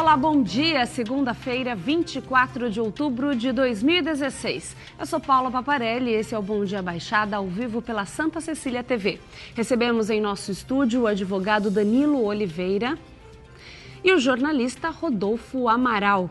Olá, bom dia. Segunda-feira, 24 de outubro de 2016. Eu sou Paula Paparelli e esse é o Bom Dia Baixada, ao vivo pela Santa Cecília TV. Recebemos em nosso estúdio o advogado Danilo Oliveira e o jornalista Rodolfo Amaral.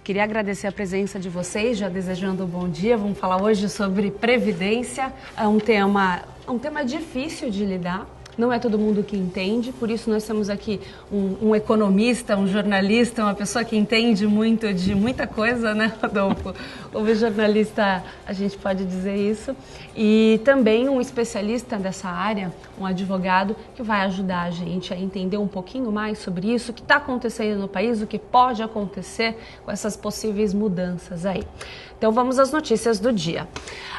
Queria agradecer a presença de vocês, já desejando um bom dia. Vamos falar hoje sobre previdência. É um tema difícil de lidar. Não é todo mundo que entende, por isso nós temos aqui um economista, um jornalista, uma pessoa que entende muito de muita coisa, né, Rodolfo? O jornalista, a gente pode dizer isso. E também um especialista dessa área, um advogado, que vai ajudar a gente a entender um pouquinho mais sobre isso, o que está acontecendo no país, o que pode acontecer com essas possíveis mudanças aí. Então vamos às notícias do dia.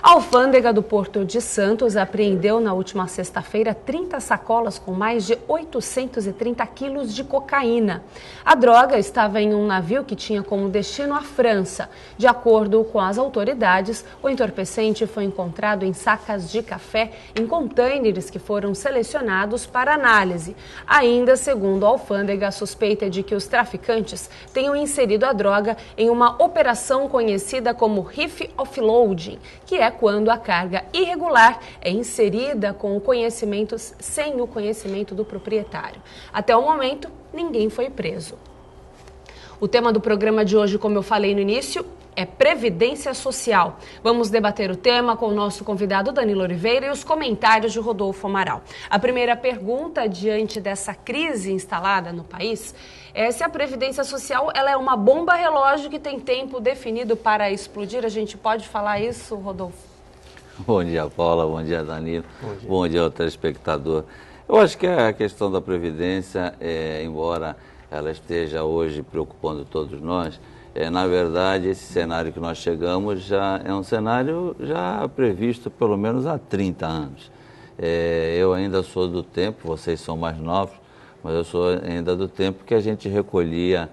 A alfândega do Porto de Santos apreendeu na última sexta-feira 30 sacolas com mais de 830 quilos de cocaína. A droga estava em um navio que tinha como destino a França. De acordo com as autoridades, o entorpecente foi encontrado em sacas de café em contêineres que foram selecionados para análise. Ainda, segundo a alfândega, a suspeita é de que os traficantes tenham inserido a droga em uma operação conhecida como reef offloading, que é quando a carga irregular é inserida sem o conhecimento do proprietário. Até o momento, ninguém foi preso. O tema do programa de hoje, como eu falei no início, é Previdência Social. Vamos debater o tema com o nosso convidado Danilo Oliveira e os comentários de Rodolfo Amaral. A primeira pergunta, diante dessa crise instalada no país, é se a Previdência Social ela é uma bomba relógio que tem tempo definido para explodir. A gente pode falar isso, Rodolfo? Bom dia, Paula. Bom dia, Danilo. Bom dia ao telespectador. Eu acho que a questão da Previdência, embora ela esteja hoje preocupando todos nós, na verdade, esse cenário que nós chegamos já é um cenário já previsto pelo menos há 30 anos. Eu ainda sou do tempo, vocês são mais novos, mas eu sou ainda do tempo que a gente recolhia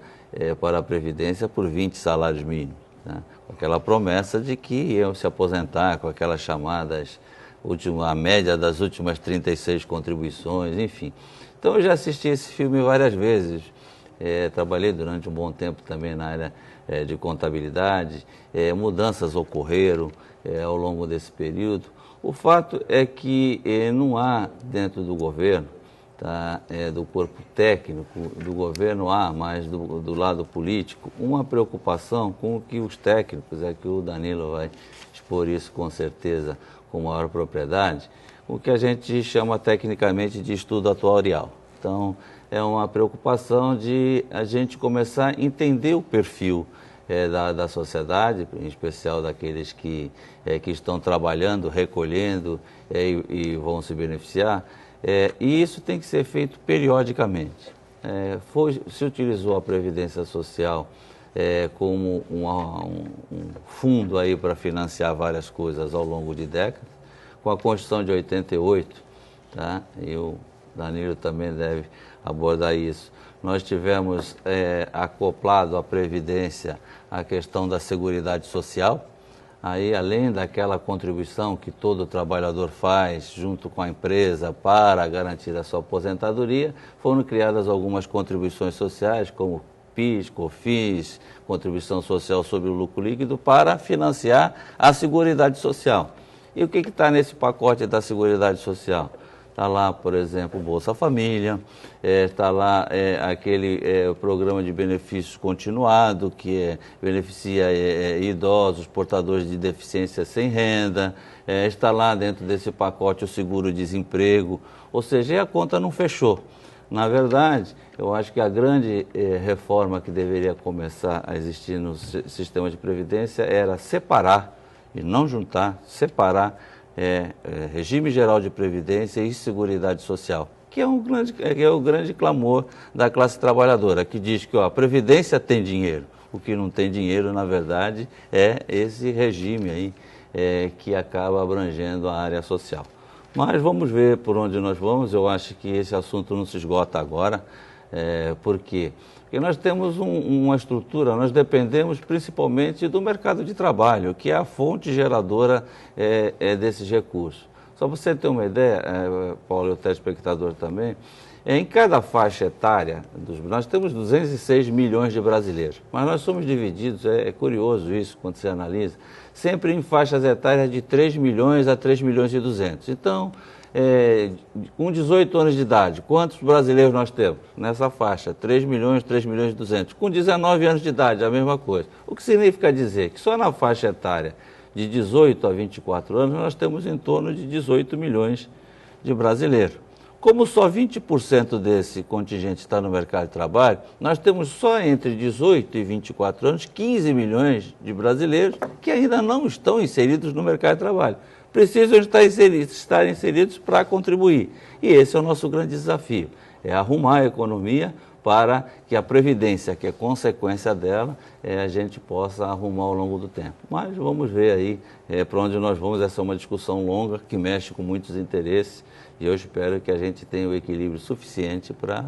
para a Previdência por 20 salários mínimos, né? Com aquela promessa de que iam se aposentar com aquelas chamadas, a média das últimas 36 contribuições, enfim. Então eu já assisti esse filme várias vezes, trabalhei durante um bom tempo também na área de contabilidade, mudanças ocorreram ao longo desse período. O fato é que não há dentro do governo, tá, do corpo técnico do governo, mas do lado político, uma preocupação com o que os técnicos, que o Danilo vai expor isso com certeza com maior propriedade, o que a gente chama tecnicamente de estudo atuarial. Então, é uma preocupação de a gente começar a entender o perfil da sociedade, em especial daqueles que estão trabalhando, recolhendo e vão se beneficiar, e isso tem que ser feito periodicamente. Se utilizou a Previdência Social como um fundo aí para financiar várias coisas ao longo de décadas, com a Constituição de 88, tá? E o Danilo também deve abordar isso. Nós tivemos acoplado à Previdência a questão da Seguridade Social. Aí, além daquela contribuição que todo trabalhador faz junto com a empresa para garantir a sua aposentadoria, foram criadas algumas contribuições sociais, como PIS, COFINS, contribuição social sobre o lucro líquido, para financiar a Seguridade Social. E o que está nesse pacote da Seguridade Social? Está lá, por exemplo, Bolsa Família, está lá aquele programa de benefícios continuado, que beneficia idosos, portadores de deficiência sem renda, está lá dentro desse pacote o seguro-desemprego, ou seja, a conta não fechou. Na verdade, eu acho que a grande reforma que deveria começar a existir no sistema de previdência era separar, e não juntar, separar regime geral de previdência e seguridade social, que é o grande clamor da classe trabalhadora, que diz que a previdência tem dinheiro, o que não tem dinheiro, na verdade, é esse regime aí que acaba abrangendo a área social. Mas vamos ver por onde nós vamos. Eu acho que esse assunto não se esgota agora. Por quê? Porque nós temos uma estrutura, nós dependemos principalmente do mercado de trabalho, que é a fonte geradora desses recursos. Só para você ter uma ideia, Paulo e o telespectador também, Em cada faixa etária, nós temos 206 milhões de brasileiros, mas nós somos divididos, é curioso isso quando você analisa, sempre em faixas etárias de 3 milhões a 3 milhões e 200. Então, com 18 anos de idade, quantos brasileiros nós temos nessa faixa? 3 milhões e 200. Com 19 anos de idade, a mesma coisa. O que significa dizer que só na faixa etária de 18 a 24 anos nós temos em torno de 18 milhões de brasileiros. Como só 20% desse contingente está no mercado de trabalho, nós temos só entre 18 e 24 anos 15 milhões de brasileiros que ainda não estão inseridos no mercado de trabalho. Precisam estar inseridos para contribuir. E esse é o nosso grande desafio, é arrumar a economia para que a Previdência, que é consequência dela, a gente possa arrumar ao longo do tempo. Mas vamos ver aí para onde nós vamos. Essa é uma discussão longa que mexe com muitos interesses e eu espero que a gente tenha o equilíbrio suficiente para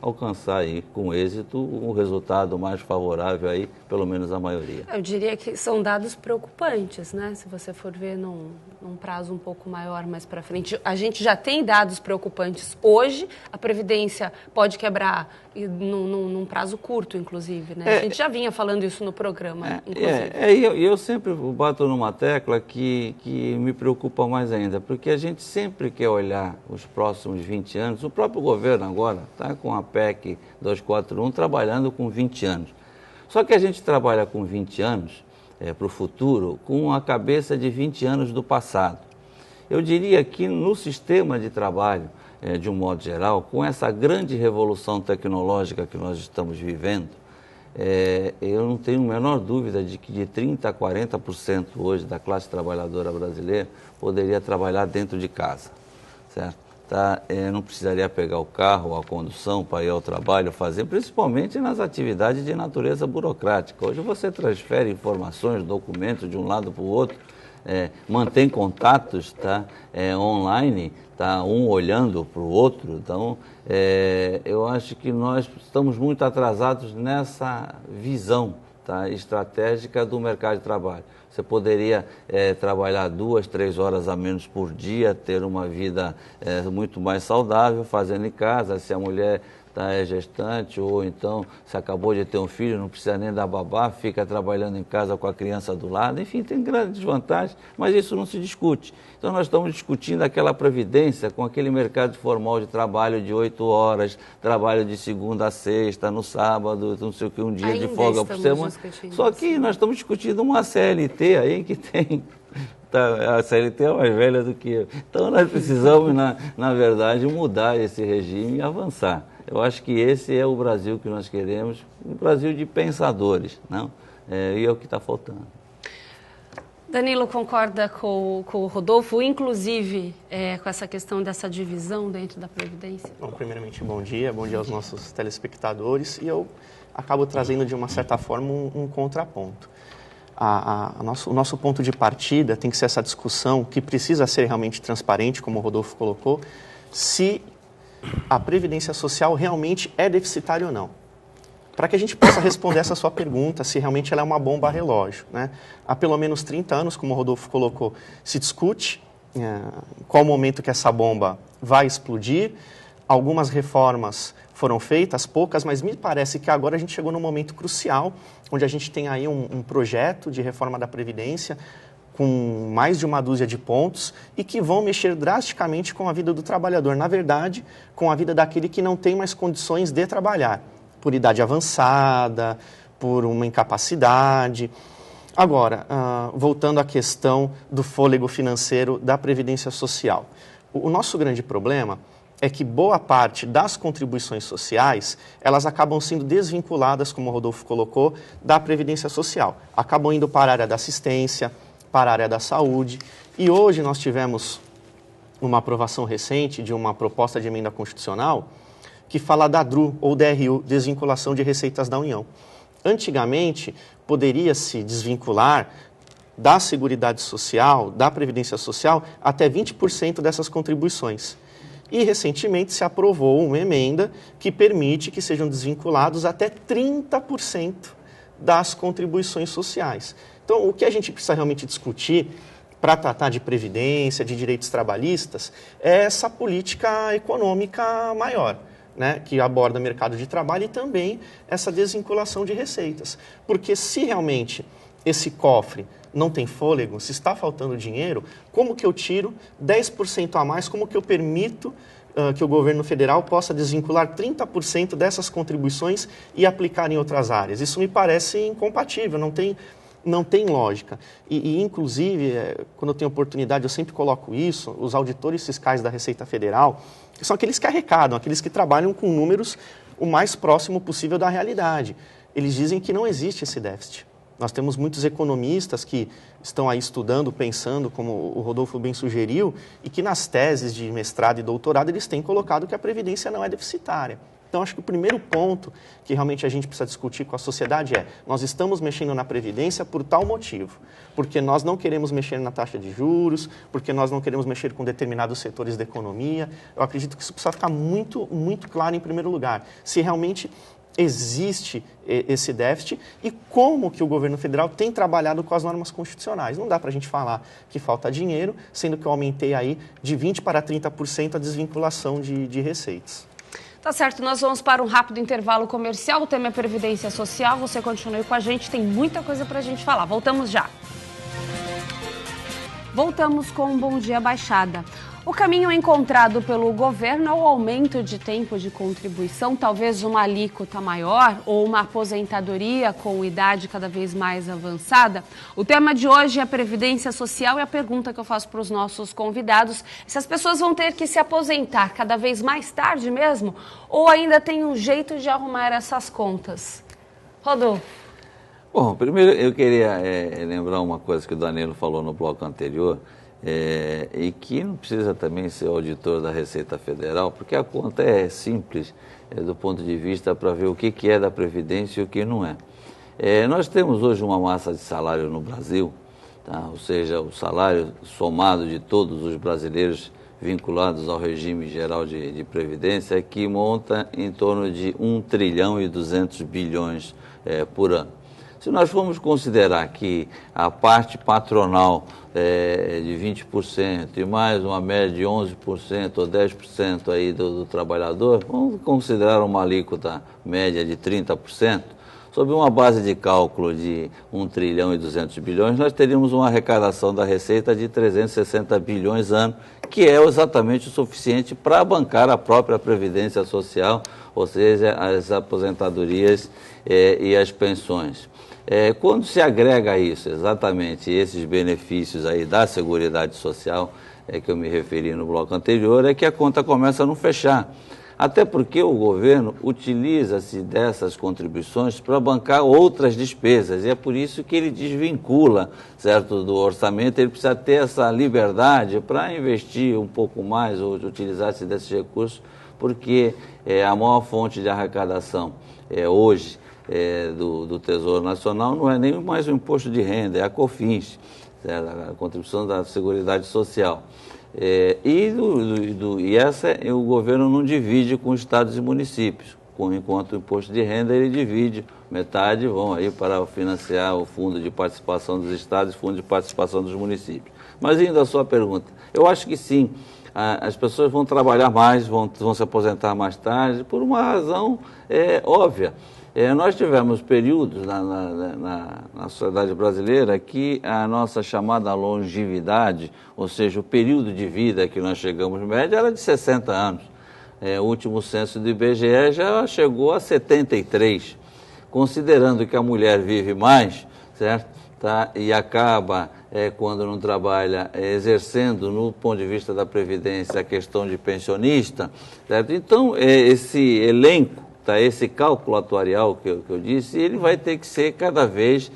alcançar aí com êxito um resultado mais favorável aí, pelo menos a maioria. Eu diria que são dados preocupantes, né? Se você for ver num prazo um pouco maior mais para frente. A gente já tem dados preocupantes hoje, a Previdência pode quebrar num prazo curto, inclusive, né? A gente já vinha falando isso no programa, inclusive. Eu sempre bato numa tecla que me preocupa mais ainda, porque a gente sempre quer olhar os próximos 20 anos, o próprio governo agora está com a PEC 241 trabalhando com 20 anos. Só que a gente trabalha com 20 anos para o futuro com a cabeça de 20 anos do passado. Eu diria que no sistema de trabalho, de um modo geral, com essa grande revolução tecnológica que nós estamos vivendo, eu não tenho a menor dúvida de que de 30% a 40% hoje da classe trabalhadora brasileira poderia trabalhar dentro de casa, certo? Não precisaria pegar o carro ou a condução para ir ao trabalho fazer, principalmente nas atividades de natureza burocrática. Hoje você transfere informações, documentos de um lado para o outro, mantém contatos online, um olhando para o outro. Então, eu acho que nós estamos muito atrasados nessa visão estratégica do mercado de trabalho. Você poderia trabalhar 2, 3 horas a menos por dia, ter uma vida muito mais saudável, fazendo em casa. Se a mulher é gestante ou então se acabou de ter um filho, não precisa nem da babá, fica trabalhando em casa com a criança do lado. Enfim, tem grandes vantagens, mas isso não se discute. Então nós estamos discutindo aquela previdência com aquele mercado formal de trabalho de 8 horas, trabalho de segunda a sexta, no sábado, não sei o que, um dia de folga por semana. Só que nós estamos discutindo uma CLT aí que tem... A CLT é mais velha do que eu. Então nós precisamos, na verdade, mudar esse regime e avançar. Eu acho que esse é o Brasil que nós queremos, um Brasil de pensadores, não? E é o que está faltando. Danilo concorda com o Rodolfo, inclusive com essa questão dessa divisão dentro da Previdência? Bom, primeiramente, bom dia aos nossos telespectadores. E eu acabo trazendo, de uma certa forma, um contraponto. O nosso ponto de partida tem que ser essa discussão que precisa ser realmente transparente, como o Rodolfo colocou, se a Previdência Social realmente é deficitária ou não. Para que a gente possa responder essa sua pergunta, se realmente ela é uma bomba relógio, né? Há pelo menos 30 anos, como o Rodolfo colocou, se discute qual o momento que essa bomba vai explodir. Algumas reformas foram feitas, poucas, mas me parece que agora a gente chegou num momento crucial, onde a gente tem aí um projeto de reforma da Previdência com mais de uma dúzia de pontos e que vão mexer drasticamente com a vida do trabalhador. Na verdade, com a vida daquele que não tem mais condições de trabalhar, por idade avançada, por uma incapacidade. Agora, voltando à questão do fôlego financeiro da Previdência Social. O nosso grande problema é que boa parte das contribuições sociais, elas acabam sendo desvinculadas, como o Rodolfo colocou, da Previdência Social. Acabam indo para a área da assistência, para a área da saúde. E hoje nós tivemos uma aprovação recente de uma proposta de emenda constitucional que fala da DRU, ou DRU, Desvinculação de Receitas da União. Antigamente, poderia-se desvincular da Seguridade Social, da Previdência Social, até 20% dessas contribuições. E, recentemente, se aprovou uma emenda que permite que sejam desvinculados até 30% das contribuições sociais. Então, o que a gente precisa realmente discutir para tratar de previdência, de direitos trabalhistas, é essa política econômica maior, né, que aborda mercado de trabalho e também essa desvinculação de receitas. Porque se realmente esse cofre não tem fôlego, se está faltando dinheiro, como que eu tiro 10% a mais, como que eu permito que o governo federal possa desvincular 30% dessas contribuições e aplicar em outras áreas? Isso me parece incompatível, não tem lógica. Inclusive, quando eu tenho oportunidade, eu sempre coloco isso, os auditores fiscais da Receita Federal, são aqueles que arrecadam, aqueles que trabalham com números o mais próximo possível da realidade. Eles dizem que não existe esse déficit. Nós temos muitos economistas que estão aí estudando, pensando, como o Rodolfo bem sugeriu, e que nas teses de mestrado e doutorado eles têm colocado que a Previdência não é deficitária. Então, acho que o primeiro ponto que realmente a gente precisa discutir com a sociedade é: nós estamos mexendo na Previdência por tal motivo. Porque nós não queremos mexer na taxa de juros, porque nós não queremos mexer com determinados setores da economia. Eu acredito que isso precisa ficar muito, muito claro em primeiro lugar. Se realmente existe esse déficit e como que o governo federal tem trabalhado com as normas constitucionais. Não dá para a gente falar que falta dinheiro, sendo que eu aumentei aí de 20% para 30% a desvinculação de receitas. Tá certo, nós vamos para um rápido intervalo comercial, o tema é Previdência Social, você continue com a gente, tem muita coisa para a gente falar. Voltamos já. Voltamos com um Bom Dia Baixada. O caminho encontrado pelo governo é o aumento de tempo de contribuição, talvez uma alíquota maior ou uma aposentadoria com idade cada vez mais avançada. O tema de hoje é a Previdência Social e a pergunta que eu faço para os nossos convidados é se as pessoas vão ter que se aposentar cada vez mais tarde mesmo ou ainda tem um jeito de arrumar essas contas. Rodolfo. Bom, primeiro eu queria lembrar uma coisa que o Danilo falou no bloco anterior, e que não precisa também ser auditor da Receita Federal, porque a conta é simples do ponto de vista para ver o que é da Previdência e o que não é. Nós temos hoje uma massa de salário no Brasil, tá? Ou seja, o salário somado de todos os brasileiros vinculados ao regime geral de Previdência, que monta em torno de 1 trilhão e 200 bilhões por ano. Se nós formos considerar que a parte patronal de 20% e mais uma média de 11% ou 10% aí do trabalhador, vamos considerar uma alíquota média de 30%, sob uma base de cálculo de 1 trilhão e 200 bilhões, nós teríamos uma arrecadação da Receita de 360 bilhões ano, que é exatamente o suficiente para bancar a própria Previdência Social, ou seja, as aposentadorias e as pensões. Quando se agrega a isso, exatamente esses benefícios aí da Seguridade Social, que eu me referi no bloco anterior, é que a conta começa a não fechar. Até porque o governo utiliza-se dessas contribuições para bancar outras despesas, e é por isso que ele desvincula, certo, do orçamento. Ele precisa ter essa liberdade para investir um pouco mais ou utilizar-se desses recursos, porque a maior fonte de arrecadação hoje do Tesouro Nacional não é nem mais o imposto de renda, é a COFINS, a contribuição da Seguridade Social. E essa o governo não divide com estados e municípios, enquanto o imposto de renda ele divide, metade vão aí para financiar o fundo de participação dos estados e fundo de participação dos municípios. Mas indo à sua pergunta, eu acho que sim, as pessoas vão trabalhar mais, vão se aposentar mais tarde, por uma razão óbvia. Nós tivemos períodos na sociedade brasileira que a nossa chamada longevidade, ou seja, o período de vida que nós chegamos média era de 60 anos. O último censo do IBGE já chegou a 73. Considerando que a mulher vive mais, certo? Tá? E acaba, quando não trabalha, exercendo, no ponto de vista da Previdência, a questão de pensionista, certo? Então, esse elenco, tá, esse cálculo atuarial que eu disse, ele vai ter que ser cada vez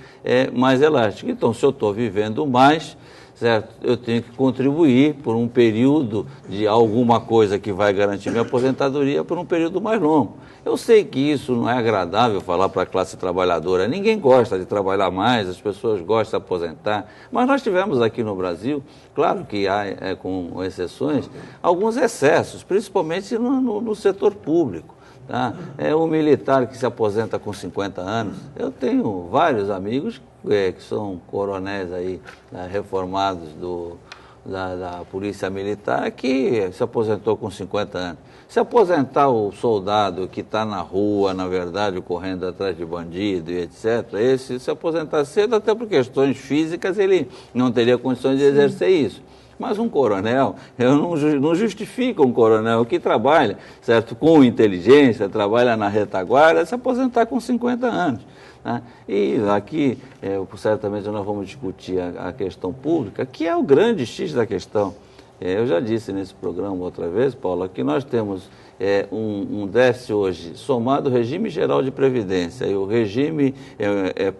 mais elástico. Então, se eu estou vivendo mais, certo, eu tenho que contribuir por um período de alguma coisa que vai garantir minha aposentadoria por um período mais longo. Eu sei que isso não é agradável falar para a classe trabalhadora, ninguém gosta de trabalhar mais, as pessoas gostam de aposentar, mas nós tivemos aqui no Brasil, claro que há, com exceções, alguns excessos, principalmente no setor público. Tá? É um militar que se aposenta com 50 anos. Eu tenho vários amigos que são coronéis aí, reformados da Polícia Militar, que se aposentou com 50 anos. Se aposentar o soldado que está na rua, na verdade, correndo atrás de bandido e etc., esse se aposentar cedo, até por questões físicas, ele não teria condições de exercer isso. Mas um coronel, eu não justifico um coronel que trabalha, certo, com inteligência, trabalha na retaguarda, se aposentar com 50 anos. Né? E aqui, certamente, nós vamos discutir a questão pública, que é o grande X da questão. Eu já disse nesse programa outra vez, Paulo, que nós temos um déficit hoje, somado ao regime geral de previdência e o regime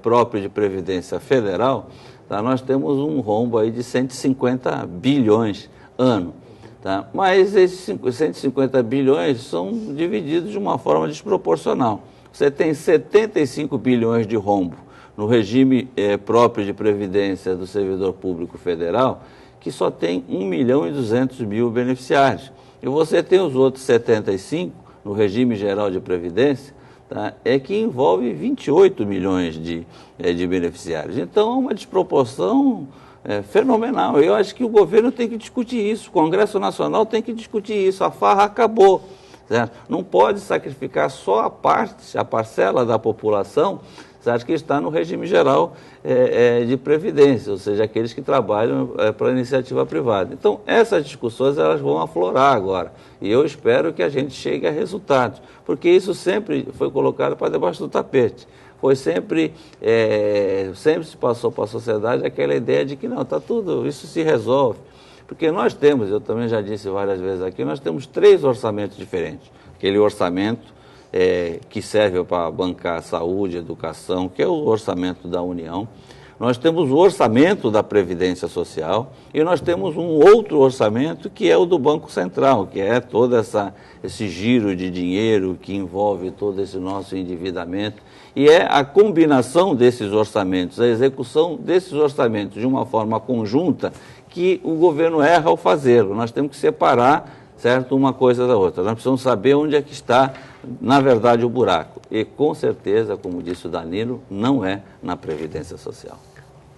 próprio de previdência federal, tá? Nós temos um rombo aí de 150 bilhões ano. Tá? Mas esses 150 bilhões são divididos de uma forma desproporcional. Você tem 75 bilhões de rombo no regime próprio de previdência do servidor público federal, que só tem 1.200.000 beneficiários. E você tem os outros 75 no regime geral de previdência, tá? Que envolve 28 milhões de beneficiários. Então, é uma desproporção fenomenal. Eu acho que o governo tem que discutir isso, o Congresso Nacional tem que discutir isso, a farra acabou. Certo? Não pode sacrificar só a parcela da população, certo, que está no regime geral de previdência, ou seja, aqueles que trabalham para a iniciativa privada. Então, essas discussões elas vão aflorar agora, e eu espero que a gente chegue a resultados, porque isso sempre foi colocado para debaixo do tapete. Foi sempre se passou para a sociedade aquela ideia de que não, está tudo, isso se resolve. Porque nós temos, eu também já disse várias vezes aqui, nós temos 3 orçamentos diferentes. Aquele orçamento que serve para bancar saúde, educação, que é o orçamento da União. Nós temos o orçamento da Previdência Social e nós temos um outro orçamento que é o do Banco Central, que é todo esse giro de dinheiro que envolve todo esse nosso endividamento. E é a combinação desses orçamentos, a execução desses orçamentos de uma forma conjunta que o governo erra ao fazê-lo. Nós temos que separar, certo, uma coisa da outra. Nós precisamos saber onde é que está, na verdade, o buraco. E, com certeza, como disse o Danilo, não é na Previdência Social.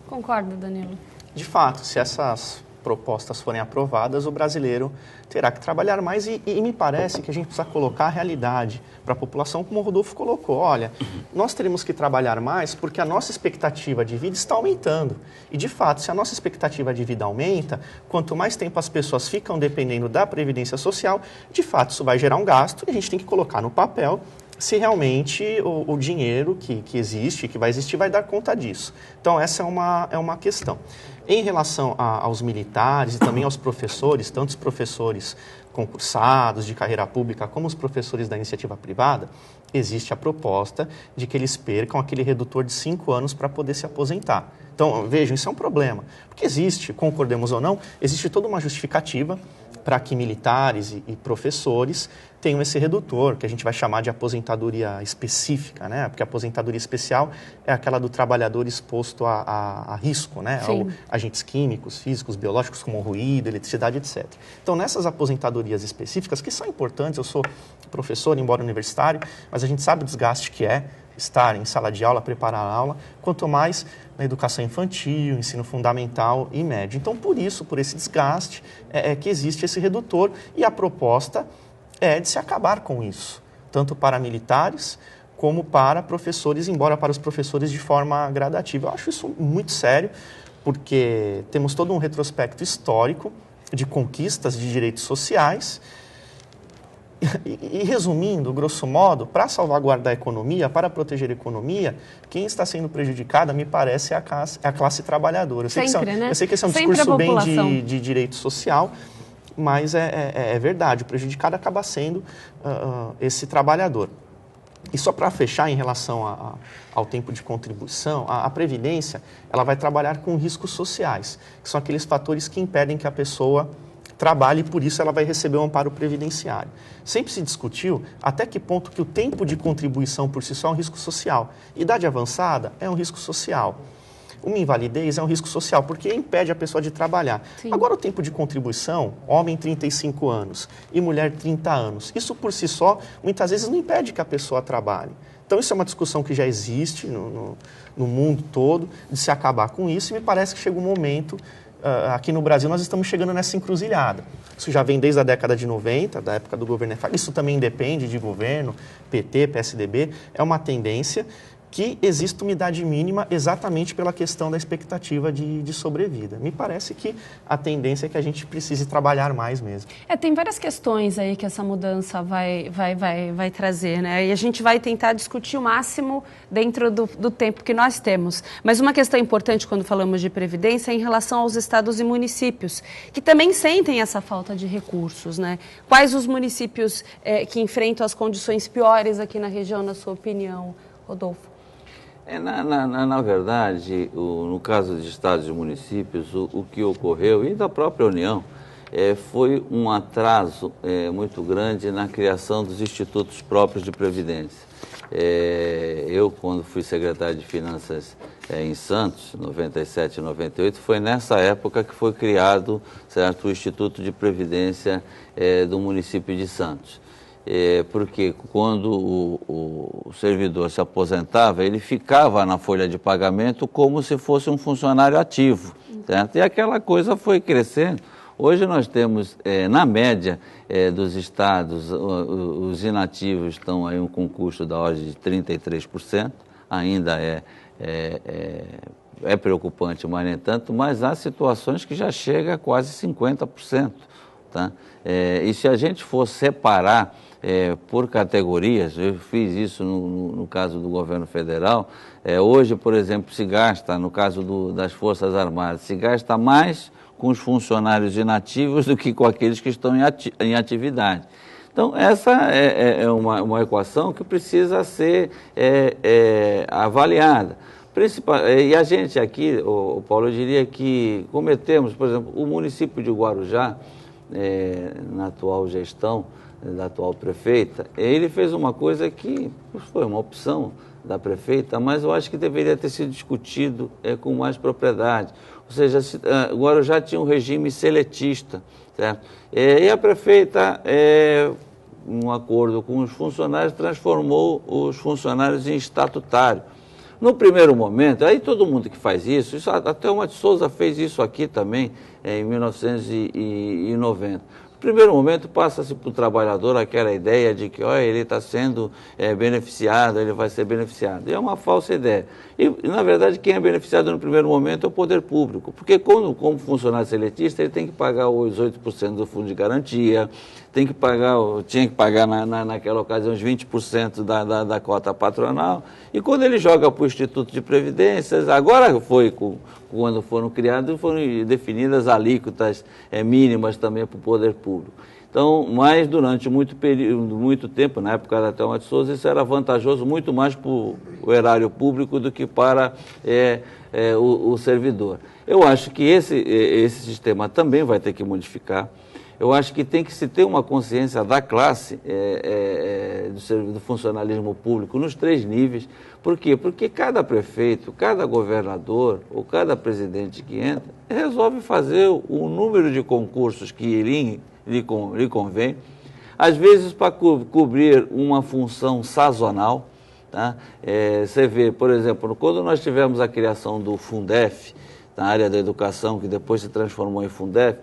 Concordo, Danilo. De fato, se essas propostas forem aprovadas, o brasileiro terá que trabalhar mais e me parece que a gente precisa colocar a realidade para a população, como o Rodolfo colocou. Olha, nós teremos que trabalhar mais porque a nossa expectativa de vida está aumentando. E, de fato, se a nossa expectativa de vida aumenta, quanto mais tempo as pessoas ficam dependendo da Previdência Social, de fato, isso vai gerar um gasto e a gente tem que colocar no papel se realmente o dinheiro que existe, que vai existir, vai dar conta disso. Então, essa é uma questão. Em relação aos militares e também aos professores, tanto os professores concursados de carreira pública como os professores da iniciativa privada, existe a proposta de que eles percam aquele redutor de 5 anos para poder se aposentar. Então, vejam, isso é um problema, porque existe, concordemos ou não, existe toda uma justificativa para que militares e professores tenham esse redutor, que a gente vai chamar de aposentadoria específica, né? Porque a aposentadoria especial é aquela do trabalhador exposto a risco, né? A agentes químicos, físicos, biológicos, como ruído, eletricidade, etc. Então, nessas aposentadorias específicas, que são importantes, eu sou professor, embora universitário, mas a gente sabe o desgaste que é estar em sala de aula, preparar a aula, quanto mais na educação infantil, ensino fundamental e médio. Então, por isso, por esse desgaste, que existe esse redutor e a proposta é de se acabar com isso, tanto para militares como para professores, embora para os professores de forma gradativa. Eu acho isso muito sério, porque temos todo um retrospecto histórico de conquistas de direitos sociais. E resumindo, grosso modo, para salvaguardar a economia, para proteger a economia, quem está sendo prejudicada, me parece, é a classe trabalhadora. Eu sei que esse é um discurso bem de direito social, mas é verdade, o prejudicado acaba sendo esse trabalhador. E só para fechar em relação ao tempo de contribuição, a Previdência ela vai trabalhar com riscos sociais, que são aqueles fatores que impedem que a pessoa trabalhe e, por isso, ela vai receber um amparo previdenciário. Sempre se discutiu até que ponto que o tempo de contribuição por si só é um risco social. Idade avançada é um risco social. uma invalidez é um risco social, porque impede a pessoa de trabalhar. Sim. Agora, o tempo de contribuição, homem 35 anos e mulher 30 anos, isso por si só, muitas vezes não impede que a pessoa trabalhe. Então, isso é uma discussão que já existe no mundo todo, de se acabar com isso, e me parece que chega um momento, aqui no Brasil, nós estamos chegando nessa encruzilhada. Isso já vem desde a década de 90, da época do governo Efraim. Isso também depende de governo, PT, PSDB, é uma tendência que existe uma idade mínima exatamente pela questão da expectativa de sobrevida. Me parece que a tendência é que a gente precise trabalhar mais mesmo. Tem várias questões aí que essa mudança vai trazer, né? E a gente vai tentar discutir o máximo dentro do tempo que nós temos. Mas uma questão importante quando falamos de previdência é em relação aos estados e municípios, que também sentem essa falta de recursos, né? Quais os municípios que enfrentam as condições piores aqui na região, na sua opinião, Rodolfo? Na verdade, no caso de estados e municípios, o que ocorreu, e da própria União, foi um atraso muito grande na criação dos institutos próprios de previdência. Eu, quando fui secretário de Finanças em Santos, 97 e 98, foi nessa época que foi criado, certo, o Instituto de Previdência do município de Santos. Porque quando o servidor se aposentava, ele ficava na folha de pagamento como se fosse um funcionário ativo, certo? E aquela coisa foi crescendo. Hoje nós temos, na média dos estados, os inativos estão aí com um custo da ordem de 33%, ainda é preocupante, mas nem tanto, mas há situações que já chega a quase 50%. Tá? E se a gente for separar por categorias, eu fiz isso no caso do governo federal, hoje, por exemplo, se gasta, no caso das Forças Armadas, se gasta mais com os funcionários inativos do que com aqueles que estão em atividade. Então, essa é uma equação que precisa ser avaliada. E a gente aqui, Paulo, eu diria que cometemos, por exemplo, o município de Guarujá, na atual gestão da atual prefeita, ele fez uma coisa que foi uma opção da prefeita, mas eu acho que deveria ter sido discutido com mais propriedade. Ou seja, Guarujá tinha um regime seletista, certo? E a prefeita, num acordo com os funcionários, transformou os funcionários em estatutário. No primeiro momento, aí todo mundo que faz isso até o Mate Souza fez isso aqui também, em 1990. No primeiro momento, passa-se para o trabalhador aquela ideia de que ele está sendo beneficiado, ele vai ser beneficiado. E é uma falsa ideia. E, na verdade, quem é beneficiado no primeiro momento é o poder público, porque como funcionário seletista, ele tem que pagar os 8% do fundo de garantia, tinha que pagar naquela ocasião os 20% da cota patronal, e quando ele joga para o Instituto de Previdências, agora quando foram criados, foram definidas alíquotas mínimas também para o poder público. Então, mas durante muito tempo, na época da Thelma de Souza, isso era vantajoso muito mais para o erário público do que para o servidor. Eu acho que esse sistema também vai ter que modificar. Eu acho que tem que se ter uma consciência da classe do funcionalismo público nos 3 níveis. Por quê? Porque cada prefeito, cada governador ou cada presidente que entra resolve fazer o número de concursos que lhe convém, às vezes para cobrir uma função sazonal. Tá? Você vê, por exemplo, quando nós tivemos a criação do Fundef, na área da educação, que depois se transformou em Fundef,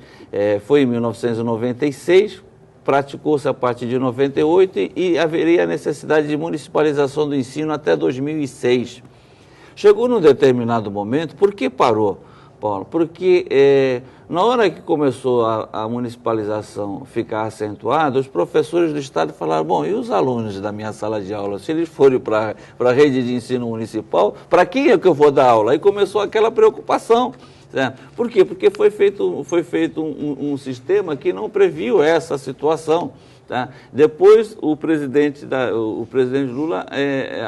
foi em 1996, praticou-se a partir de 98 e haveria a necessidade de municipalização do ensino até 2006. Chegou num determinado momento, por que parou, Paulo? Porque na hora que começou a municipalização ficar acentuada, os professores do Estado falaram, bom, e os alunos da minha sala de aula, se eles forem para a rede de ensino municipal, para quem é que eu vou dar aula? Aí começou aquela preocupação. Certo? Por quê? Porque foi feito um sistema que não previu essa situação. Tá? Depois, o presidente Lula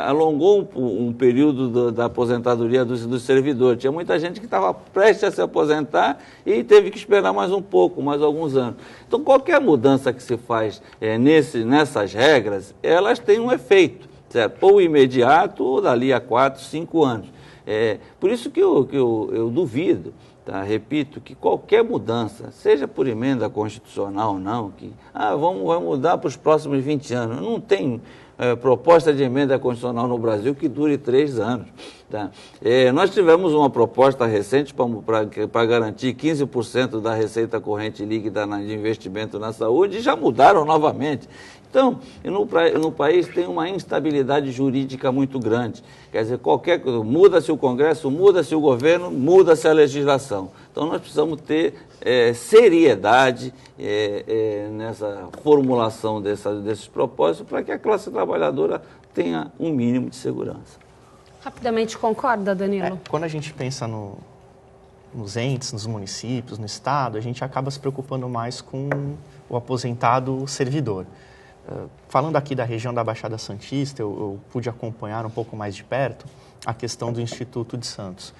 alongou um período da aposentadoria dos servidores. Tinha muita gente que estava prestes a se aposentar e teve que esperar mais um pouco, mais alguns anos. Então, qualquer mudança que se faz nessas regras, elas têm um efeito, certo? Ou imediato, ou dali a 4, 5 anos. Por isso que eu duvido, tá? Repito, que qualquer mudança, seja por emenda constitucional ou não, que vai mudar para os próximos 20 anos, não tem proposta de emenda constitucional no Brasil que dure 3 anos. Tá? Nós tivemos uma proposta recente para garantir 15% da receita corrente líquida de investimento na saúde e já mudaram novamente. Então, no país tem uma instabilidade jurídica muito grande. Quer dizer, muda-se o Congresso, muda-se o governo, muda-se a legislação. Então, nós precisamos ter seriedade nessa formulação desses propósitos para que a classe trabalhadora tenha um mínimo de segurança. Rapidamente, concorda, Danilo? Quando a gente pensa nos entes, nos municípios, no Estado, a gente acaba se preocupando mais com o aposentado servidor. Falando aqui da região da Baixada Santista, eu pude acompanhar um pouco mais de perto a questão do Instituto de Santos.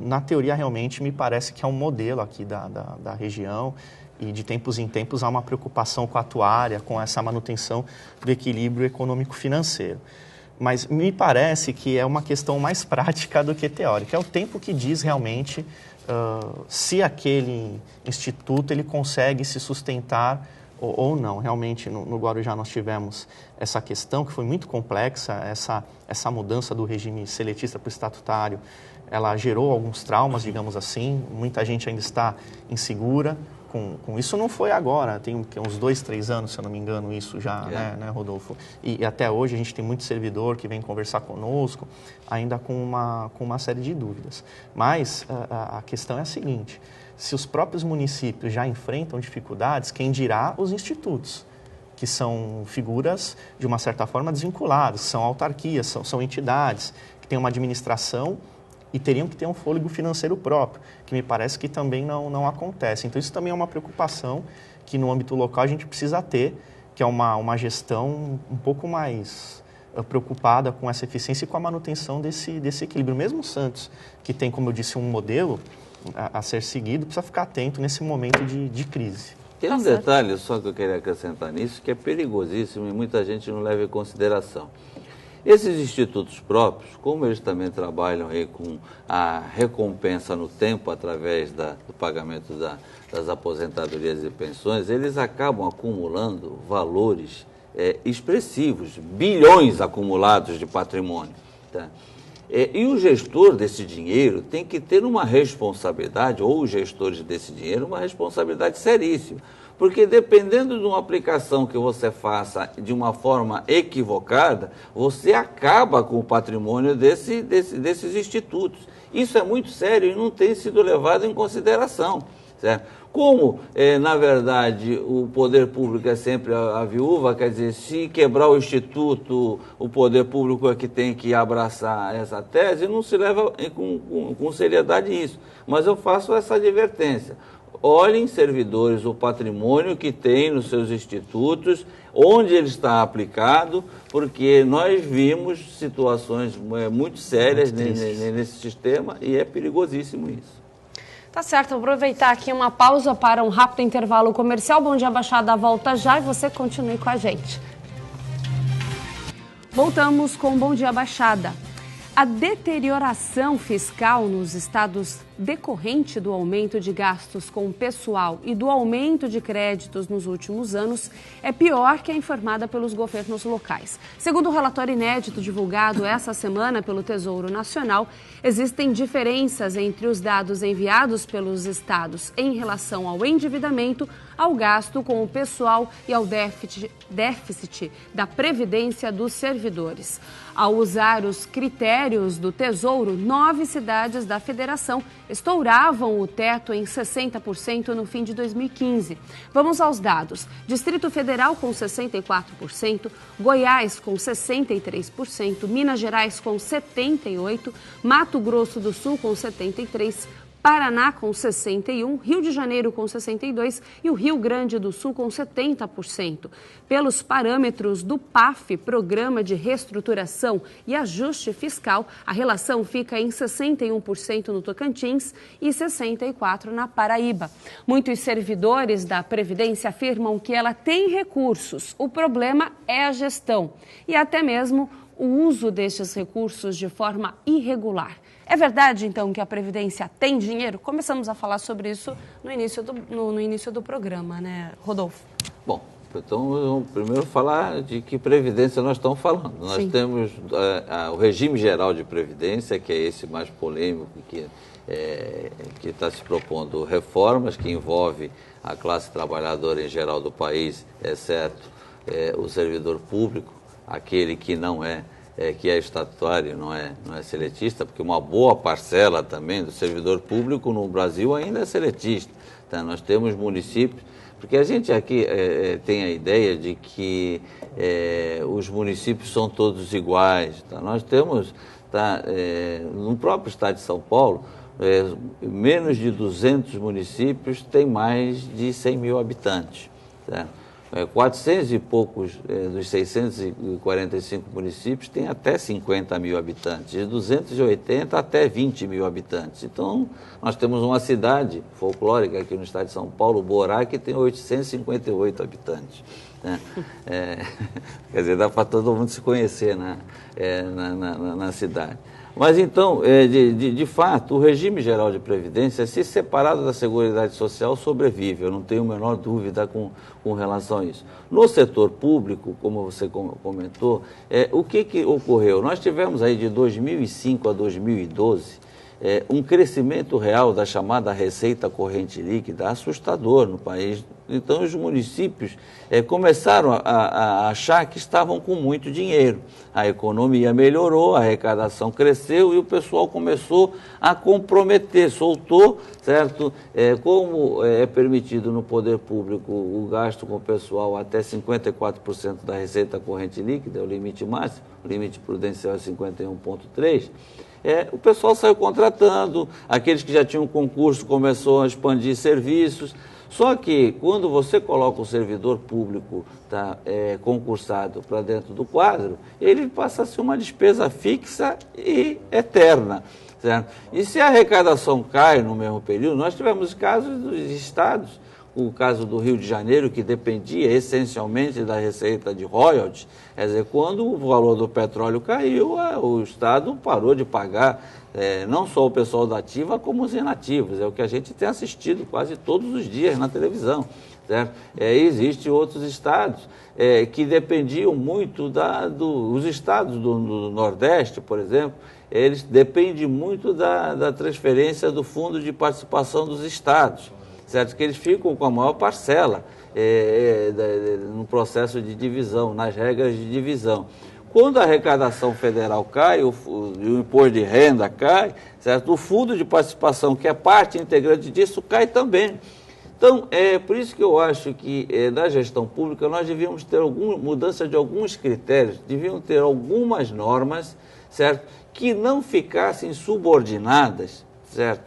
Na teoria, realmente, me parece que é um modelo aqui da região e de tempos em tempos há uma preocupação com a atuária, com essa manutenção do equilíbrio econômico-financeiro. Mas me parece que é uma questão mais prática do que teórica. É o tempo que diz realmente se aquele instituto ele consegue se sustentar ou não. Realmente, no Guarujá nós tivemos essa questão que foi muito complexa, essa mudança do regime seletista para o estatutário, ela gerou alguns traumas, digamos assim, muita gente ainda está insegura com isso. Não foi agora, tem uns 2, 3 anos, se eu não me engano, isso já, né, Rodolfo? E até hoje a gente tem muito servidor que vem conversar conosco, ainda com uma série de dúvidas. Mas a questão é a seguinte: se os próprios municípios já enfrentam dificuldades, quem dirá os institutos, que são figuras, de uma certa forma, desvinculadas, são autarquias, são entidades que têm uma administração e teriam que ter um fôlego financeiro próprio, que me parece que também não acontece. Então, isso também é uma preocupação que, no âmbito local, a gente precisa ter, que é uma gestão um pouco mais preocupada com essa eficiência e com a manutenção desse equilíbrio. Mesmo o Santos, que tem, como eu disse, um modelo a ser seguido, precisa ficar atento nesse momento de crise. Tem um detalhe só que eu queria acrescentar nisso, que é perigosíssimo e muita gente não leva em consideração. Esses institutos próprios, como eles também trabalham aí com a recompensa no tempo através do pagamento das aposentadorias e pensões, eles acabam acumulando valores expressivos, bilhões acumulados de patrimônio. Tá? E o gestor desse dinheiro tem que ter uma responsabilidade, ou os gestores desse dinheiro, uma responsabilidade seríssima. Porque dependendo de uma aplicação que você faça de uma forma equivocada, você acaba com o patrimônio desses institutos. Isso é muito sério e não tem sido levado em consideração. Certo? Como, na verdade, o poder público é sempre a viúva, quer dizer, se quebrar o instituto, o poder público é que tem que abraçar essa tese, não se leva com seriedade isso. Mas eu faço essa advertência. Olhem, servidores, o patrimônio que tem nos seus institutos, onde ele está aplicado, porque nós vimos situações muito sérias nesse sistema e é perigosíssimo isso. Tá certo, vou aproveitar aqui uma pausa para um rápido intervalo comercial. Bom Dia Baixada volta já e você continue com a gente. Voltamos com Bom Dia Baixada. A deterioração fiscal nos estados decorrente do aumento de gastos com o pessoal e do aumento de créditos nos últimos anos é pior que a informada pelos governos locais. Segundo o relatório inédito divulgado essa semana pelo Tesouro Nacional, existem diferenças entre os dados enviados pelos estados em relação ao endividamento, ao gasto com o pessoal e ao déficit da previdência dos servidores. Ao usar os critérios do Tesouro, 9 cidades da federação estouravam o teto em 60% no fim de 2015. Vamos aos dados. Distrito Federal com 64%, Goiás com 63%, Minas Gerais com 78%, Mato Grosso do Sul com 73%, Paraná com 61%, Rio de Janeiro com 62% e o Rio Grande do Sul com 70%. Pelos parâmetros do PAF, Programa de Reestruturação e Ajuste Fiscal, a relação fica em 61% no Tocantins e 64% na Paraíba. Muitos servidores da Previdência afirmam que ela tem recursos, o problema é a gestão e até mesmo o uso destes recursos de forma irregular. É verdade, então, que a Previdência tem dinheiro? Começamos a falar sobre isso no início do programa, né, Rodolfo? Bom, então vamos primeiro falar de que Previdência nós estamos falando. Nós temos o regime geral de Previdência, que é esse mais polêmico, que está se propondo reformas, que envolve a classe trabalhadora em geral do país, exceto o servidor público, aquele que não que é estatutário, não é seletista, porque uma boa parcela também do servidor público no Brasil ainda é seletista. Tá? Nós temos municípios, porque a gente aqui tem a ideia de que os municípios são todos iguais. Tá? Nós temos, no próprio estado de São Paulo, menos de 200 municípios têm mais de 100 mil habitantes. Tá? 400 e poucos dos 645 municípios têm até 50 mil habitantes, de 280 até 20 mil habitantes. Então, nós temos uma cidade folclórica aqui no estado de São Paulo, Borá, que tem 858 habitantes. Né? Quer dizer, dá para todo mundo se conhecer na cidade. Mas então, de fato, o regime geral de Previdência, se separado da Seguridade Social, sobrevive, eu não tenho a menor dúvida com relação a isso. No setor público, como você comentou, o que ocorreu? Nós tivemos aí de 2005 a 2012 um crescimento real da chamada receita corrente líquida assustador no país. Então, os municípios começaram a achar que estavam com muito dinheiro. A economia melhorou, a arrecadação cresceu e o pessoal começou a comprometer, soltou, certo? Como é permitido no poder público o gasto com o pessoal até 54% da receita corrente líquida, é o limite máximo, o limite prudencial é 51,3%. O pessoal saiu contratando, aqueles que já tinham concurso começou a expandir serviços. Só que quando você coloca o servidor público concursado para dentro do quadro, ele passa a ser uma despesa fixa e eterna. Certo? E se a arrecadação cai no mesmo período, nós tivemos casos dos estados, o caso do Rio de Janeiro, que dependia essencialmente da receita de royalties, quer dizer, quando o valor do petróleo caiu, o Estado parou de pagar não só o pessoal da ativa, como os inativos. É o que a gente tem assistido quase todos os dias na televisão. Certo? Existem outros estados que dependiam muito os estados do Nordeste, por exemplo, eles dependem muito da transferência do Fundo de Participação dos Estados. Certo? Que eles ficam com a maior parcela no processo de divisão, nas regras de divisão. Quando a arrecadação federal cai, o imposto de renda cai, certo? O fundo de participação, que é parte integrante disso, cai também. Então, por isso que eu acho que na gestão pública nós devíamos ter mudança de alguns critérios, deviam ter algumas normas, certo? Que não ficassem subordinadas, certo?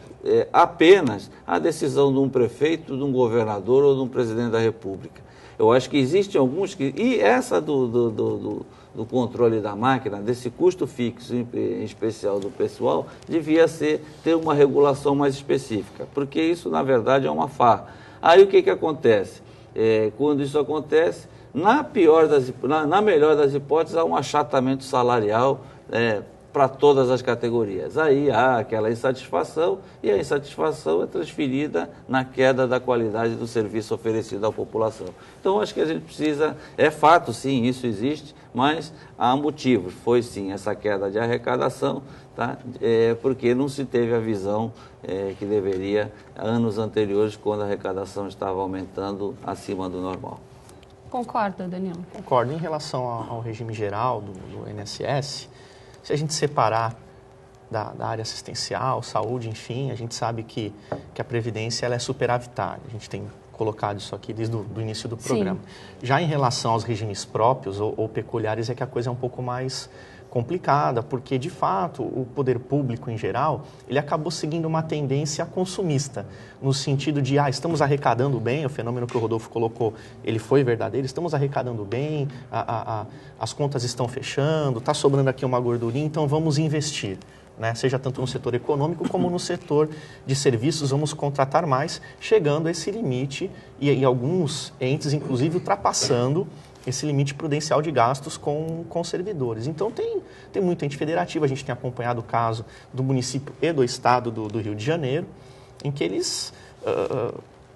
Apenas a decisão de um prefeito, de um governador ou de um presidente da República. Eu acho que existem alguns... E essa do controle da máquina, desse custo fixo, em especial do pessoal, devia ter uma regulação mais específica, porque isso, na verdade, é uma farra. Aí o que acontece? Quando isso acontece, na melhor das hipóteses, há um achatamento salarial para todas as categorias. Aí há aquela insatisfação e a insatisfação é transferida na queda da qualidade do serviço oferecido à população. Então, acho que a gente precisa, é fato, sim, isso existe, mas há motivos. Foi, sim, essa queda de arrecadação, tá? Porque não se teve a visão que deveria anos anteriores, quando a arrecadação estava aumentando acima do normal. Concorda, Danilo? Concordo. Em relação ao regime geral do INSS, se a gente separar da área assistencial, saúde, enfim, a gente sabe que a Previdência ela é superavitária. A gente tem colocado isso aqui desde o início do programa. Sim. Já em relação aos regimes próprios ou peculiares é que a coisa é um pouco mais complicada, porque, de fato, o poder público, em geral, ele acabou seguindo uma tendência consumista, no sentido de, estamos arrecadando bem, o fenômeno que o Rodolfo colocou, ele foi verdadeiro, estamos arrecadando bem, as contas estão fechando, está sobrando aqui uma gordurinha, então vamos investir. Né? Seja tanto no setor econômico como no setor de serviços, vamos contratar mais, chegando a esse limite e alguns entes, inclusive, ultrapassando esse limite prudencial de gastos com servidores. Então, tem muito ente federativo, a gente tem acompanhado o caso do município e do estado do Rio de Janeiro, em que eles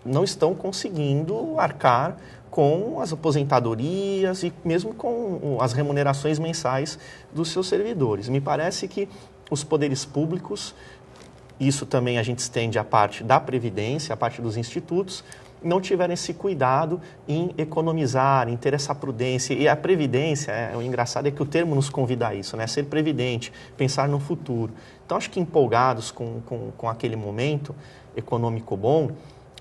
não estão conseguindo arcar com as aposentadorias e mesmo com as remunerações mensais dos seus servidores. Me parece que os poderes públicos, isso também a gente estende à parte da Previdência, à parte dos institutos, não tiveram esse cuidado em economizar, em ter essa prudência. E a Previdência, o engraçado é que o termo nos convida a isso, né? Ser previdente, pensar no futuro. Então, acho que empolgados com aquele momento econômico bom,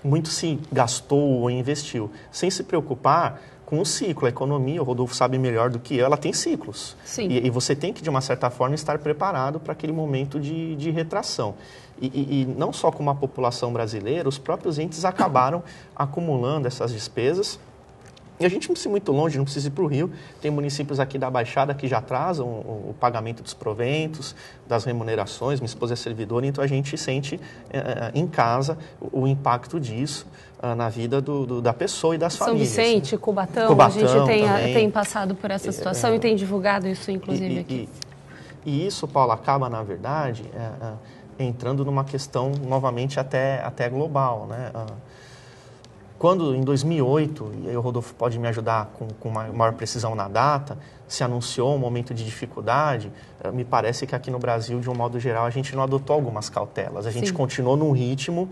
muito se gastou ou investiu, sem se preocupar com o ciclo. A economia, o Rodolfo sabe melhor do que eu, ela tem ciclos. Sim. E você tem que, de uma certa forma, estar preparado para aquele momento de retração. E não só como a população brasileira, os próprios entes acabaram acumulando essas despesas. E a gente não precisa ir muito longe, não precisa ir para o Rio. Tem municípios aqui da Baixada que já atrasam o pagamento dos proventos, das remunerações. Minha esposa é servidora, então a gente sente em casa o impacto disso na vida da pessoa e das famílias. São Vicente, Cubatão, a gente tem passado por essa situação e tem divulgado isso, inclusive, aqui. E isso, Paulo, acaba, na verdade, entrando numa questão, novamente, até global, né? Quando, em 2008, e aí o Rodolfo pode me ajudar com maior precisão na data, se anunciou um momento de dificuldade, me parece que aqui no Brasil, de um modo geral, a gente não adotou algumas cautelas. A gente continuou num ritmo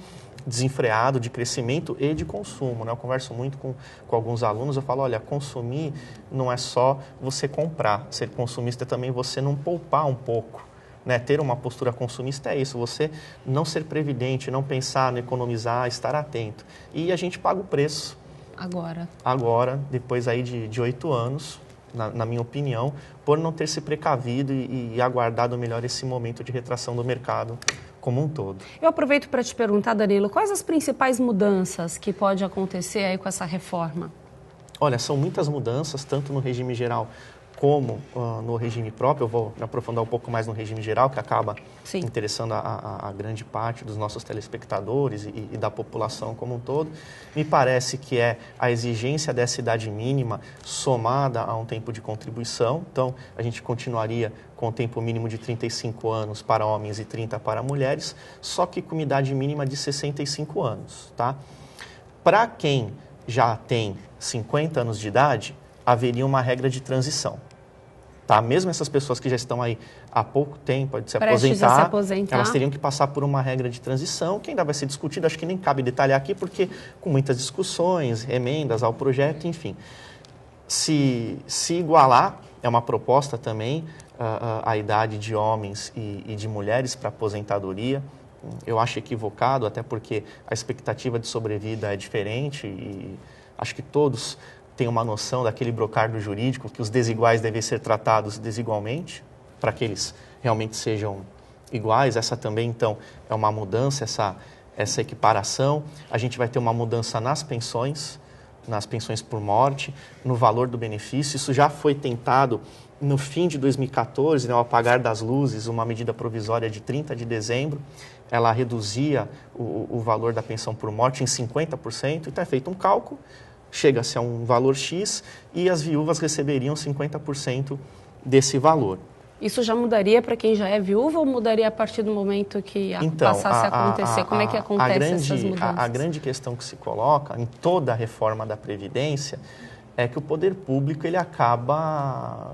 desenfreado de crescimento e de consumo, né? Eu converso muito com alguns alunos, eu falo, olha, consumir não é só você comprar, ser consumista é também você não poupar um pouco. Né, ter uma postura consumista é isso, você não ser previdente, não pensar, não economizar, estar atento. E a gente paga o preço. Agora, depois aí de 8 anos, na minha opinião, por não ter se precavido e aguardado melhor esse momento de retração do mercado como um todo. Eu aproveito para te perguntar, Danilo, quais as principais mudanças que pode acontecer aí com essa reforma? Olha, são muitas mudanças, tanto no regime geral como no regime próprio. Eu vou me aprofundar um pouco mais no regime geral, que acaba interessando a grande parte dos nossos telespectadores e da população como um todo. Me parece que é a exigência dessa idade mínima somada a um tempo de contribuição. Então, a gente continuaria com o tempo mínimo de 35 anos para homens e 30 para mulheres, só que com idade mínima de 65 anos. Tá? Para quem já tem 50 anos de idade, haveria uma regra de transição. Tá? Mesmo essas pessoas que já estão aí há pouco tempo de se aposentar, elas teriam que passar por uma regra de transição, que ainda vai ser discutida, acho que nem cabe detalhar aqui, porque com muitas discussões, emendas ao projeto, enfim. Se igualar, é uma proposta também, a idade de homens e de mulheres para aposentadoria. Eu acho equivocado, até porque a expectativa de sobrevida é diferente e acho que todos tem uma noção daquele brocardo jurídico que os desiguais devem ser tratados desigualmente, para que eles realmente sejam iguais. Essa também, então, é uma mudança, essa equiparação. A gente vai ter uma mudança nas pensões por morte, no valor do benefício. Isso já foi tentado no fim de 2014, né, ao apagar das luzes, uma medida provisória de 30 de dezembro. Ela reduzia o valor da pensão por morte em 50%, e está feito um cálculo. Chega-se a um valor X e as viúvas receberiam 50% desse valor. Isso já mudaria para quem já é viúva ou mudaria a partir do momento que passasse a acontecer? Como é que acontece essas mudanças? A grande questão que se coloca em toda a reforma da Previdência é que o poder público ele acaba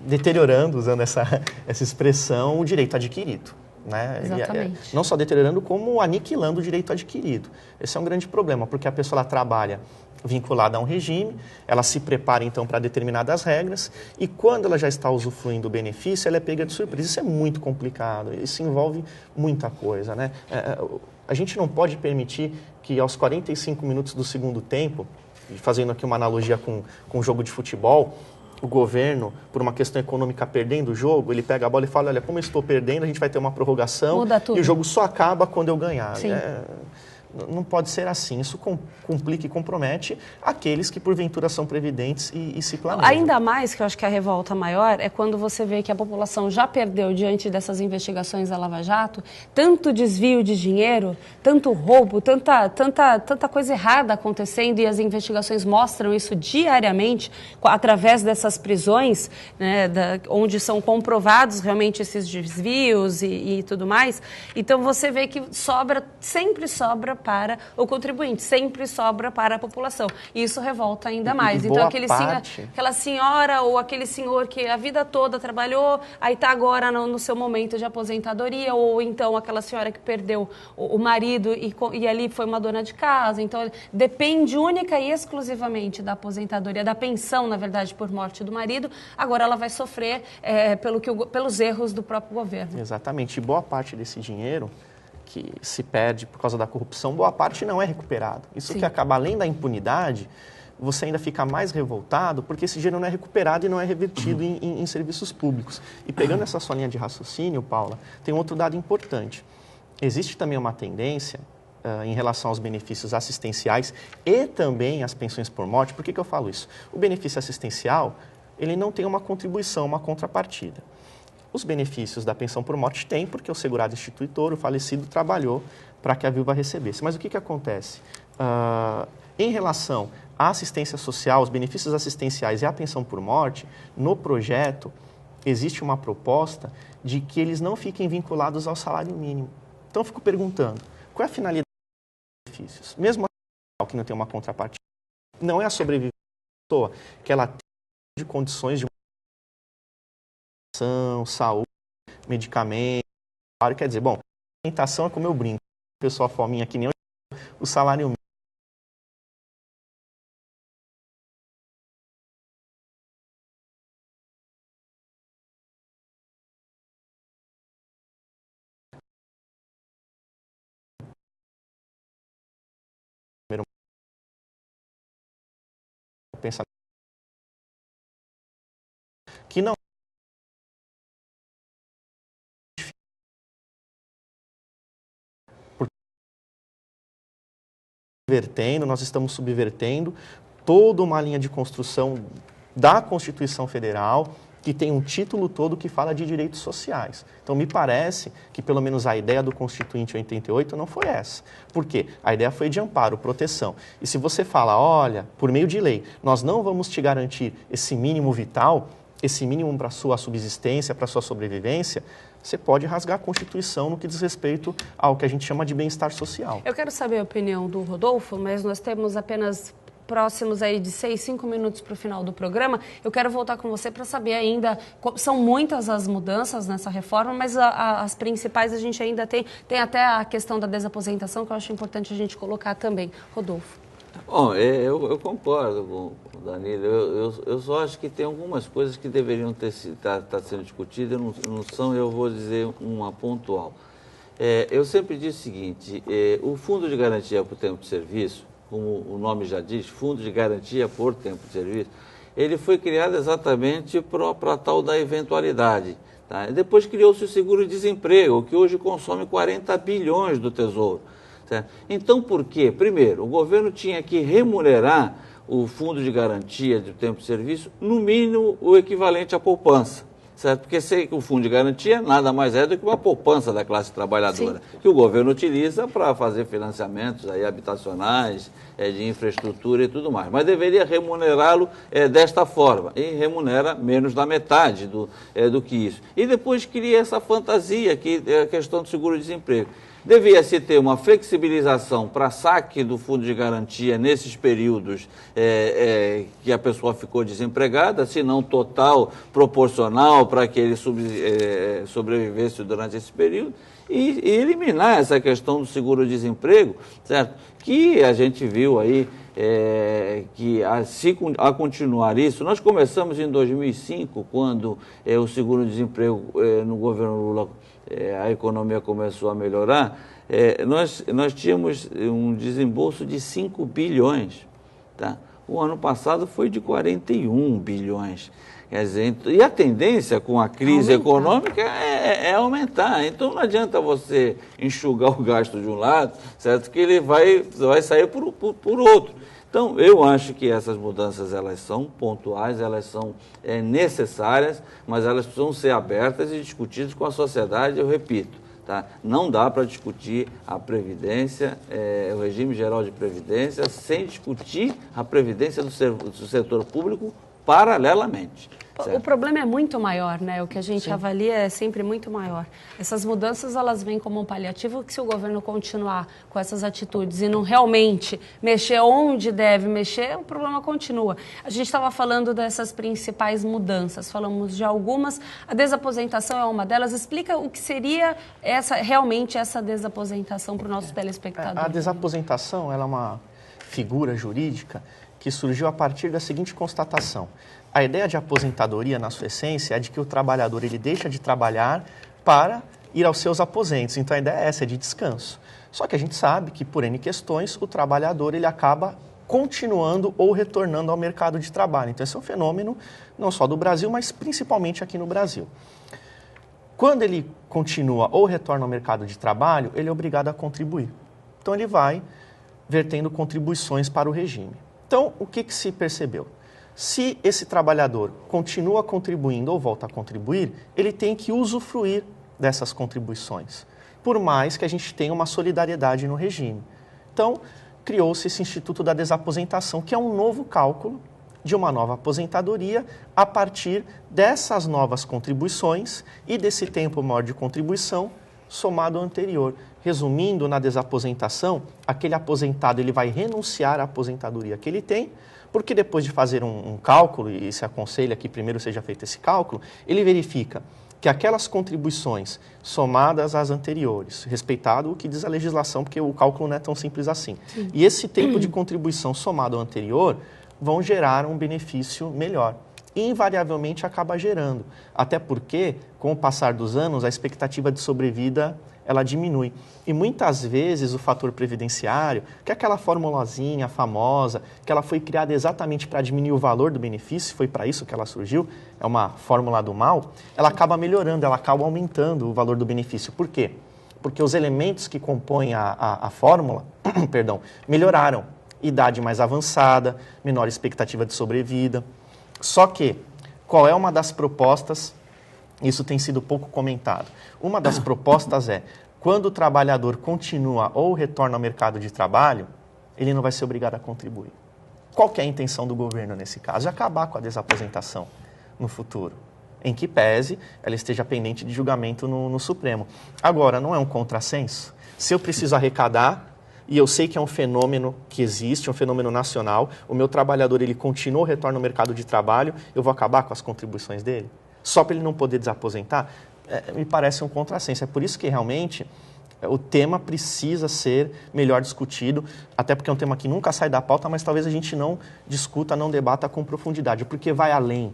deteriorando, usando essa expressão, o direito adquirido. Né? Exatamente. Não só deteriorando, como aniquilando o direito adquirido. Esse é um grande problema, porque a pessoa trabalha vinculada a um regime, ela se prepara então para determinadas regras e quando ela já está usufruindo do benefício, ela é pega de surpresa. Isso é muito complicado, isso envolve muita coisa. Né? A gente não pode permitir que aos 45 minutos do segundo tempo, fazendo aqui uma analogia com um jogo de futebol, o governo, por uma questão econômica, perdendo o jogo, ele pega a bola e fala, olha, como eu estou perdendo, a gente vai ter uma prorrogação e o jogo só acaba quando eu ganhar. Não pode ser assim. Isso complica e compromete aqueles que, porventura, são previdentes e se planejam. Ainda mais que eu acho que a revolta maior é quando você vê que a população já perdeu, diante dessas investigações da Lava Jato, tanto desvio de dinheiro, tanto roubo, tanta coisa errada acontecendo, e as investigações mostram isso diariamente, através dessas prisões, né, onde são comprovados realmente esses desvios e tudo mais. Então, você vê que sempre sobra para o contribuinte, sempre sobra para a população. E isso revolta ainda mais. Então, aquela senhora ou aquele senhor que a vida toda trabalhou, aí está agora no seu momento de aposentadoria, ou então aquela senhora que perdeu o marido e ali foi uma dona de casa. Então, depende única e exclusivamente da aposentadoria, da pensão, na verdade, por morte do marido. Agora ela vai sofrer pelos erros do próprio governo. Exatamente. E boa parte desse dinheiro que se perde por causa da corrupção, boa parte não é recuperado. Isso Sim. que acaba, além da impunidade, você ainda fica mais revoltado porque esse dinheiro não é recuperado e não é revertido em serviços públicos. E pegando essa sua linha de raciocínio, Paula, tem um outro dado importante. Existe também uma tendência em relação aos benefícios assistenciais e também às pensões por morte. Por que eu falo isso? O benefício assistencial, ele não tem uma contribuição, uma contrapartida. Os benefícios da pensão por morte tem, porque o segurado instituitor, o falecido, trabalhou para que a viúva recebesse. Mas o que acontece? Em relação à assistência social, os benefícios assistenciais e à pensão por morte, no projeto existe uma proposta de que eles não fiquem vinculados ao salário mínimo. Então, eu fico perguntando, qual é a finalidade dos benefícios? Mesmo que não tem uma contrapartida, não é a sobrevivência da pessoa, que ela tem de condições de saúde, medicamento, quer dizer, bom, alimentação é como eu brinco, a pessoa fominha que nem o salário mínimo. Pensamento que não nós estamos subvertendo toda uma linha de construção da Constituição Federal, que tem um título todo que fala de direitos sociais. Então, me parece que, pelo menos, a ideia do Constituinte 88 não foi essa. Por quê? A ideia foi de amparo, proteção. E se você fala, olha, por meio de lei, nós não vamos te garantir esse mínimo vital, esse mínimo para a sua subsistência, para a sua sobrevivência, você pode rasgar a Constituição no que diz respeito ao que a gente chama de bem-estar social. Eu quero saber a opinião do Rodolfo, mas nós temos apenas próximos aí de 5 minutos para o final do programa. Eu quero voltar com você para saber ainda, são muitas as mudanças nessa reforma, mas as principais a gente ainda tem até a questão da desaposentação, que eu acho importante a gente colocar também. Rodolfo. Bom, eu concordo com o Danilo. Eu só acho que tem algumas coisas que deveriam estar sendo discutidas, não são, eu vou dizer uma pontual. Eu sempre disse o seguinte, o Fundo de Garantia por Tempo de Serviço, como o nome já diz, Fundo de Garantia por Tempo de Serviço, ele foi criado exatamente para tal da eventualidade. Tá? Depois criou-se o seguro-desemprego, que hoje consome 40 bilhões do Tesouro. Certo? Então, por quê? Primeiro, o governo tinha que remunerar o Fundo de Garantia do Tempo de Serviço, no mínimo o equivalente à poupança. Certo? Porque o Fundo de Garantia nada mais é do que uma poupança da classe trabalhadora, Sim. que o governo utiliza para fazer financiamentos aí, habitacionais, de infraestrutura e tudo mais. Mas deveria remunerá-lo desta forma, e remunera menos da metade do que isso. E depois cria essa fantasia, que é a questão do seguro-desemprego. Devia-se ter uma flexibilização para saque do fundo de garantia nesses períodos que a pessoa ficou desempregada, se não total, proporcional, para que ele sobrevivesse durante esse período, e eliminar essa questão do seguro-desemprego, certo? Que a gente viu aí que a continuar isso, nós começamos em 2005, quando o seguro-desemprego no governo Lula, a economia começou a melhorar, nós tínhamos um desembolso de 5 bilhões. Tá? O ano passado foi de 41 bilhões. Quer dizer, e a tendência com a crise econômica é aumentar. Então não adianta você enxugar o gasto de um lado, certo? Que ele vai sair por outro. Então, eu acho que essas mudanças, elas são pontuais, elas são necessárias, mas elas precisam ser abertas e discutidas com a sociedade, eu repito. Tá? Não dá para discutir a Previdência, o regime geral de Previdência, sem discutir a Previdência do setor público paralelamente. Certo. O problema é muito maior, né? O que a gente avalia é sempre muito maior. Essas mudanças, elas vêm como um paliativo que se o governo continuar com essas atitudes e não realmente mexer onde deve mexer, o problema continua. A gente estava falando dessas principais mudanças, falamos de algumas, a desaposentação é uma delas. Explica o que seria realmente essa desaposentação para o nosso telespectador. A desaposentação, ela é uma figura jurídica que surgiu a partir da seguinte constatação. A ideia de aposentadoria, na sua essência, é de que o trabalhador ele deixa de trabalhar para ir aos seus aposentos. Então, a ideia é essa, é de descanso. Só que a gente sabe que, por N questões, o trabalhador ele acaba continuando ou retornando ao mercado de trabalho. Então, esse é um fenômeno não só do Brasil, mas principalmente aqui no Brasil. Quando ele continua ou retorna ao mercado de trabalho, ele é obrigado a contribuir. Então, ele vai vertendo contribuições para o regime. Então, o que se percebeu? Se esse trabalhador continua contribuindo ou volta a contribuir, ele tem que usufruir dessas contribuições, por mais que a gente tenha uma solidariedade no regime. Então, criou-se esse Instituto da Desaposentação, que é um novo cálculo de uma nova aposentadoria a partir dessas novas contribuições e desse tempo maior de contribuição somado ao anterior. Resumindo, na desaposentação, aquele aposentado ele vai renunciar à aposentadoria que ele tem, porque depois de fazer um cálculo, e se aconselha que primeiro seja feito esse cálculo, ele verifica que aquelas contribuições somadas às anteriores, respeitado o que diz a legislação, porque o cálculo não é tão simples assim, e esse tempo de contribuição somado ao anterior vão gerar um benefício melhor. Invariavelmente acaba gerando, até porque, com o passar dos anos, a expectativa de sobrevida ela diminui. E muitas vezes o fator previdenciário, que é aquela formulazinha famosa, que ela foi criada exatamente para diminuir o valor do benefício, foi para isso que ela surgiu, é uma fórmula do mal, ela acaba melhorando, ela acaba aumentando o valor do benefício. Por quê? Porque os elementos que compõem a fórmula perdão, melhoraram. Idade mais avançada, menor expectativa de sobrevida. Só que, qual é uma das propostas? Isso tem sido pouco comentado. Uma das propostas é, quando o trabalhador continua ou retorna ao mercado de trabalho, ele não vai ser obrigado a contribuir. Qual que é a intenção do governo nesse caso? É acabar com a desaposentação no futuro, em que pese ela esteja pendente de julgamento no Supremo. Agora, não é um contrassenso? Se eu preciso arrecadar, e eu sei que é um fenômeno que existe, um fenômeno nacional, o meu trabalhador ele continua ou retorna ao mercado de trabalho, eu vou acabar com as contribuições dele? Só para ele não poder desaposentar? Me parece um contrassenso. É por isso que realmente o tema precisa ser melhor discutido, até porque é um tema que nunca sai da pauta, mas talvez a gente não discuta, não debata com profundidade, porque vai além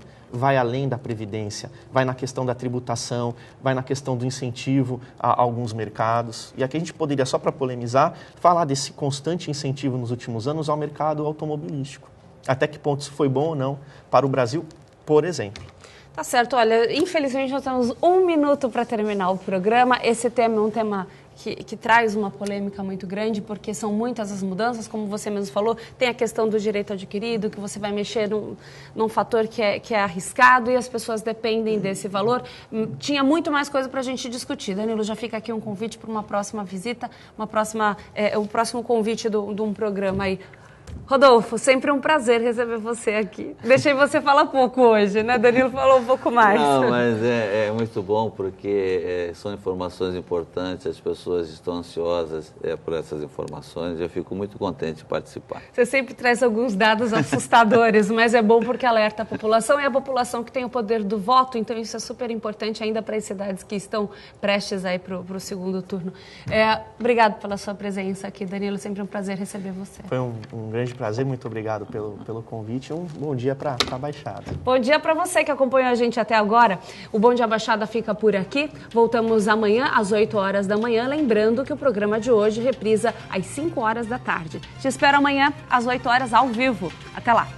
da Previdência, vai na questão da tributação, vai na questão do incentivo a alguns mercados. E aqui a gente poderia, só para polemizar, falar desse constante incentivo nos últimos anos ao mercado automobilístico. Até que ponto isso foi bom ou não para o Brasil, por exemplo. Tá certo. Olha, infelizmente nós temos 1 minuto para terminar o programa. Esse tema é um tema que traz uma polêmica muito grande, porque são muitas as mudanças, como você mesmo falou, tem a questão do direito adquirido, que você vai mexer num fator que é arriscado e as pessoas dependem desse valor. Tinha muito mais coisa para a gente discutir. Danilo, já fica aqui um convite para uma próxima visita, o próximo convite de um programa aí. Rodolfo, sempre um prazer receber você aqui. Deixei você falar pouco hoje, né? Danilo falou um pouco mais. Não, mas é muito bom porque são informações importantes, as pessoas estão ansiosas por essas informações e eu fico muito contente de participar. Você sempre traz alguns dados assustadores, mas é bom porque alerta a população e a população que tem o poder do voto, então isso é super importante ainda para as cidades que estão prestes aí para o segundo turno. Obrigado pela sua presença aqui, Danilo, sempre um prazer receber você. Foi um grande prazer, muito obrigado pelo convite. Um bom dia para a Baixada. Bom dia para você que acompanhou a gente até agora. O Bom Dia Baixada fica por aqui. Voltamos amanhã às 8 horas da manhã. Lembrando que o programa de hoje reprisa às 5 horas da tarde. Te espero amanhã às 8 horas ao vivo. Até lá.